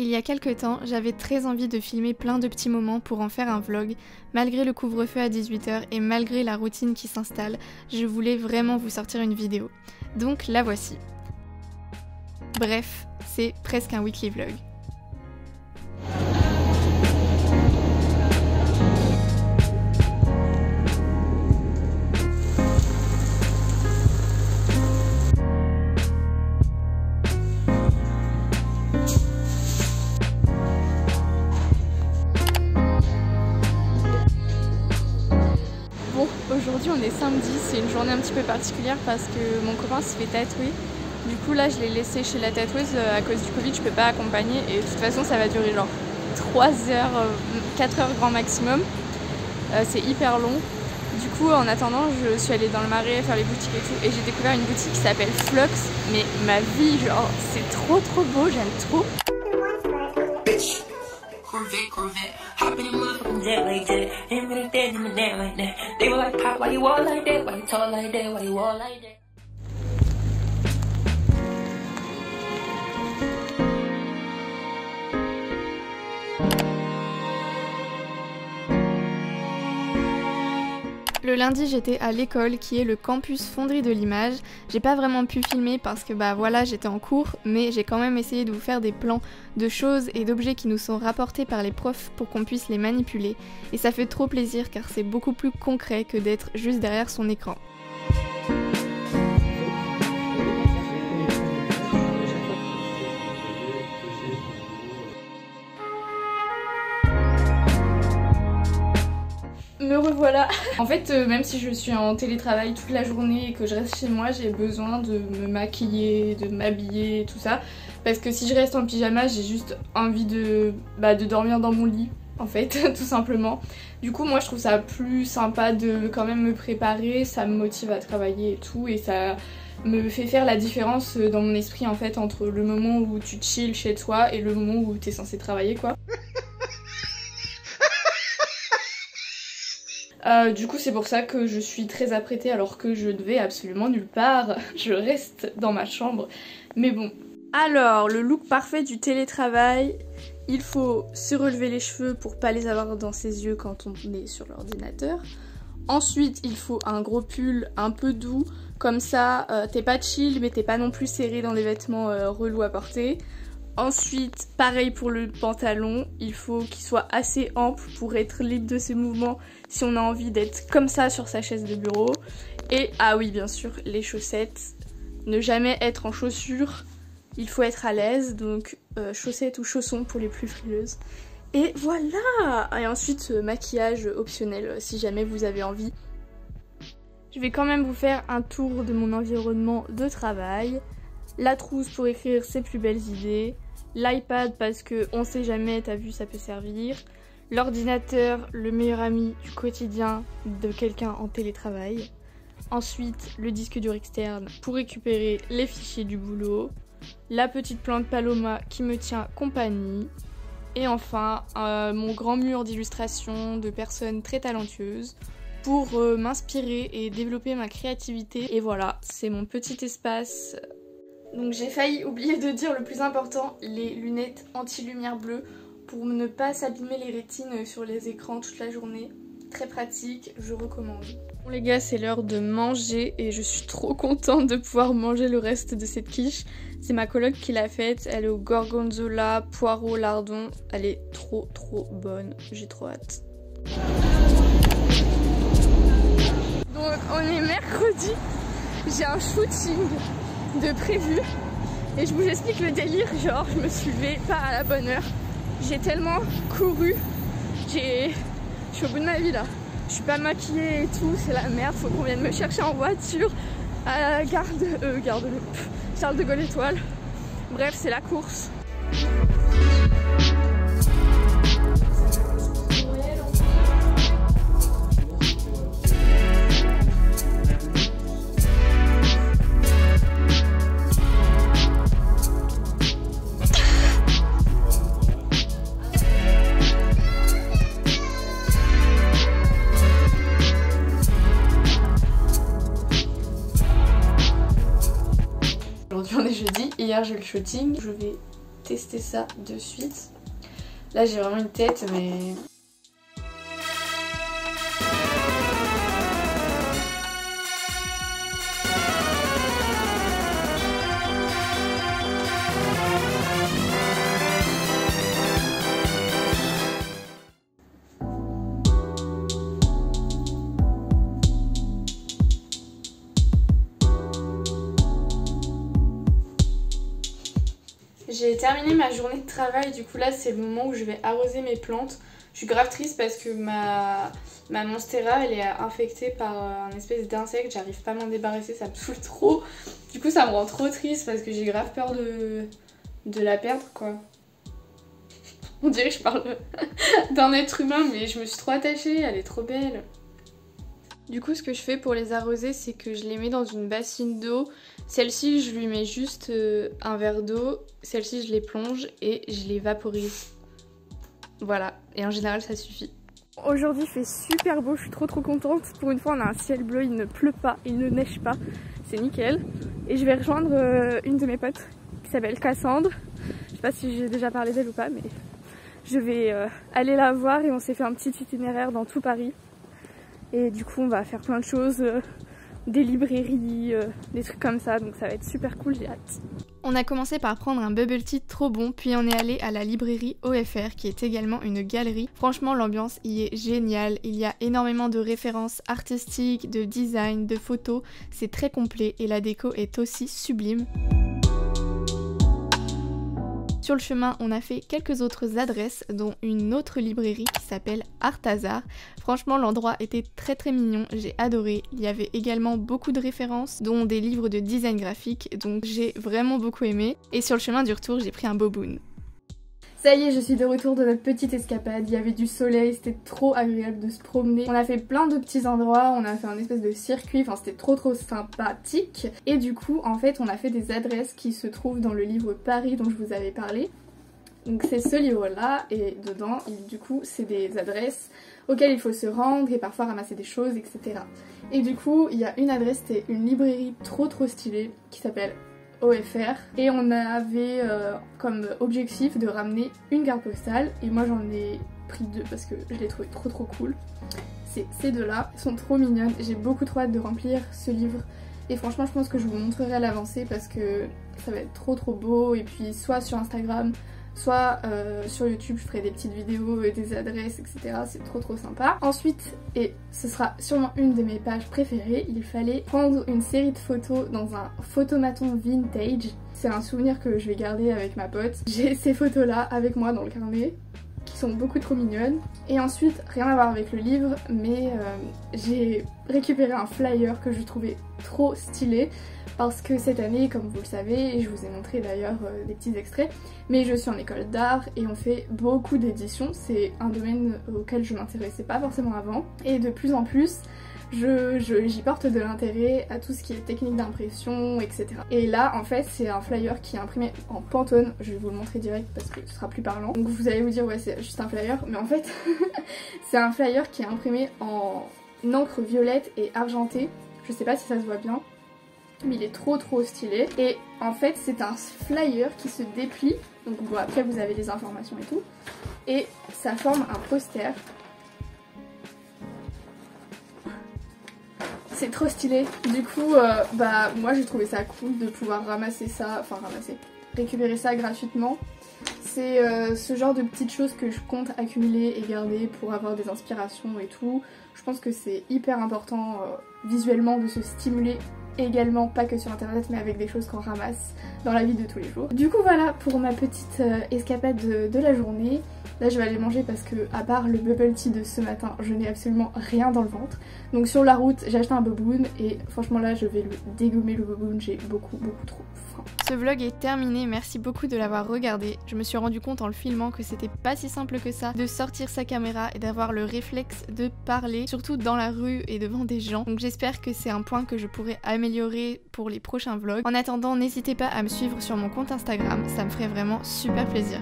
Il y a quelques temps, j'avais très envie de filmer plein de petits moments pour en faire un vlog. Malgré le couvre-feu à 18 h et malgré la routine qui s'installe, je voulais vraiment vous sortir une vidéo. Donc la voici. Bref, c'est presque un weekly vlog. Aujourd'hui on est samedi, c'est une journée un petit peu particulière parce que mon copain se fait tatouer. Du coup là je l'ai laissé chez la tatoueuse à cause du Covid, je peux pas accompagner et de toute façon ça va durer genre 3 heures, 4 heures grand maximum. C'est hyper long. Du coup en attendant je suis allée dans le Marais faire les boutiques et tout et j'ai découvert une boutique qui s'appelle Flux. Mais ma vie, genre c'est trop beau, j'aime trop. Corvette, hopping in motherfucking jet like that. Him and his dad, him and that like that. They were like, Pop, why you all like that? Why you tall like that? Why you all like that? Le lundi j'étais à l'école qui est le campus Fonderie de l'Image. J'ai pas vraiment pu filmer parce que bah voilà j'étais en cours, mais j'ai quand même essayé de vous faire des plans de choses et d'objets qui nous sont rapportés par les profs pour qu'on puisse les manipuler. Et ça fait trop plaisir car c'est beaucoup plus concret que d'être juste derrière son écran. Me revoilà. En fait, même si je suis en télétravail toute la journée et que je reste chez moi, j'ai besoin de me maquiller, de m'habiller, tout ça. Parce que si je reste en pyjama, j'ai juste envie de dormir dans mon lit, en fait, tout simplement. Du coup, moi je trouve ça plus sympa de quand même me préparer, ça me motive à travailler et tout, et ça me fait faire la différence dans mon esprit en fait entre le moment où tu chill chez toi et le moment où t'es censé travailler quoi. Du coup c'est pour ça que je suis très apprêtée alors que je ne vais absolument nulle part, je reste dans ma chambre, mais bon. Alors le look parfait du télétravail, il faut se relever les cheveux pour pas les avoir dans ses yeux quand on est sur l'ordinateur. Ensuite il faut un gros pull un peu doux, comme ça t'es pas chill mais t'es pas non plus serré dans des vêtements relous à porter. Ensuite, pareil pour le pantalon, il faut qu'il soit assez ample pour être libre de ses mouvements si on a envie d'être comme ça sur sa chaise de bureau. Et, ah oui bien sûr, les chaussettes, ne jamais être en chaussures, il faut être à l'aise, donc chaussettes ou chaussons pour les plus frileuses. Et voilà! Et ensuite, maquillage optionnel si jamais vous avez envie. Je vais quand même vous faire un tour de mon environnement de travail. La trousse pour écrire ses plus belles idées, l'iPad parce que on sait jamais, t'as vu ça peut servir, l'ordinateur, le meilleur ami du quotidien de quelqu'un en télétravail, ensuite le disque dur externe pour récupérer les fichiers du boulot, la petite plante Paloma qui me tient compagnie, et enfin mon grand mur d'illustrations de personnes très talentueuses pour m'inspirer et développer ma créativité. Et voilà, c'est mon petit espace. Donc j'ai failli oublier de dire le plus important, les lunettes anti-lumière bleue pour ne pas s'abîmer les rétines sur les écrans toute la journée. Très pratique, je recommande. Bon les gars, c'est l'heure de manger et je suis trop contente de pouvoir manger le reste de cette quiche. C'est ma coloc qui l'a faite, elle est au gorgonzola, poireau, lardon. Elle est trop bonne, j'ai trop hâte. Donc on est mercredi, j'ai un shooting de prévu et je vous explique le délire, genre je me suis levée pas à la bonne heure, j'ai tellement couru, je suis au bout de ma vie là, je suis pas maquillée et tout, c'est la merde, faut qu'on vienne me chercher en voiture à la Charles de Gaulle Étoile, bref c'est la course. Aujourd'hui on est jeudi, hier j'ai le shooting, je vais tester ça de suite. Là j'ai vraiment une tête mais... J'ai terminé ma journée de travail, du coup là c'est le moment où je vais arroser mes plantes. Je suis grave triste parce que ma monstera elle est infectée par un espèce d'insecte, j'arrive pas à m'en débarrasser, ça me saoule trop. Du coup ça me rend trop triste parce que j'ai grave peur de la perdre quoi. On dirait que je parle d'un être humain mais je me suis trop attachée, elle est trop belle. Du coup ce que je fais pour les arroser c'est que je les mets dans une bassine d'eau. Celle-ci je lui mets juste un verre d'eau, celle-ci je les plonge et je les vaporise. Voilà, et en général ça suffit. Aujourd'hui il fait super beau, je suis trop contente. Pour une fois on a un ciel bleu, il ne pleut pas, il ne neige pas, c'est nickel. Et je vais rejoindre une de mes potes qui s'appelle Cassandre. Je sais pas si j'ai déjà parlé d'elle ou pas mais je vais aller la voir et on s'est fait un petit itinéraire dans tout Paris. Et du coup on va faire plein de choses, des librairies, des trucs comme ça, donc ça va être super cool, j'ai hâte. On a commencé par prendre un bubble tea trop bon, puis on est allé à la librairie OFR qui est également une galerie. Franchement l'ambiance y est géniale, il y a énormément de références artistiques, de design, de photos, c'est très complet et la déco est aussi sublime. Sur le chemin, on a fait quelques autres adresses, dont une autre librairie qui s'appelle Arthazar. Franchement, l'endroit était très mignon, j'ai adoré. Il y avait également beaucoup de références, dont des livres de design graphique, donc j'ai vraiment beaucoup aimé. Et sur le chemin du retour, j'ai pris un boboon. Ça y est, je suis de retour de notre petite escapade, il y avait du soleil, c'était trop agréable de se promener. On a fait plein de petits endroits, on a fait un espèce de circuit, enfin c'était trop sympathique. Et du coup, en fait, on a fait des adresses qui se trouvent dans le livre Paris dont je vous avais parlé. Donc c'est ce livre-là, et dedans, du coup, c'est des adresses auxquelles il faut se rendre et parfois ramasser des choses, etc. Et du coup, il y a une adresse, c'était une librairie trop stylée qui s'appelle OFR et on avait comme objectif de ramener une carte postale et moi j'en ai pris deux parce que je les trouvais trop cool. C'est ces deux-là, elles sont trop mignonnes, j'ai beaucoup trop hâte de remplir ce livre et franchement je pense que je vous montrerai à l'avancée parce que ça va être trop beau et puis soit sur Instagram, soit sur YouTube je ferai des petites vidéos et des adresses etc, c'est trop sympa. Ensuite, et ce sera sûrement une de mes pages préférées, il fallait prendre une série de photos dans un photomaton vintage. C'est un souvenir que je vais garder avec ma pote. J'ai ces photos là avec moi dans le carnet qui sont beaucoup trop mignonnes. Et ensuite, rien à voir avec le livre, mais j'ai récupéré un flyer que je trouvais trop stylé parce que cette année, comme vous le savez, et je vous ai montré d'ailleurs des petits extraits, mais je suis en école d'art et on fait beaucoup d'éditions, c'est un domaine auquel je m'intéressais pas forcément avant et de plus en plus j'y porte de l'intérêt à tout ce qui est technique d'impression, etc. Et là en fait c'est un flyer qui est imprimé en Pantone, je vais vous le montrer direct parce que ce sera plus parlant. Donc vous allez vous dire ouais c'est juste un flyer, mais en fait c'est un flyer qui est imprimé en encre violette et argentée, je sais pas si ça se voit bien, mais il est trop stylé. Et en fait c'est un flyer qui se déplie, donc bon, après vous avez les informations et tout, et ça forme un poster. C'est trop stylé. Du coup bah moi j'ai trouvé ça cool de pouvoir récupérer ça gratuitement. C'est ce genre de petites choses que je compte accumuler et garder pour avoir des inspirations et tout. Je pense que c'est hyper important visuellement de se stimuler également, pas que sur internet mais avec des choses qu'on ramasse dans la vie de tous les jours. Du coup voilà pour ma petite escapade de la journée. Là je vais aller manger parce que à part le bubble tea de ce matin je n'ai absolument rien dans le ventre. Donc sur la route j'ai acheté un boboon et franchement là je vais le dégommer le boboon, j'ai beaucoup trop faim. Ce vlog est terminé, merci beaucoup de l'avoir regardé. Je me suis rendu compte en le filmant que c'était pas si simple que ça de sortir sa caméra et d'avoir le réflexe de parler, surtout dans la rue et devant des gens. Donc j'espère que c'est un point que je pourrai améliorer pour les prochains vlogs. En attendant, n'hésitez pas à me suivre sur mon compte Instagram, ça me ferait vraiment super plaisir.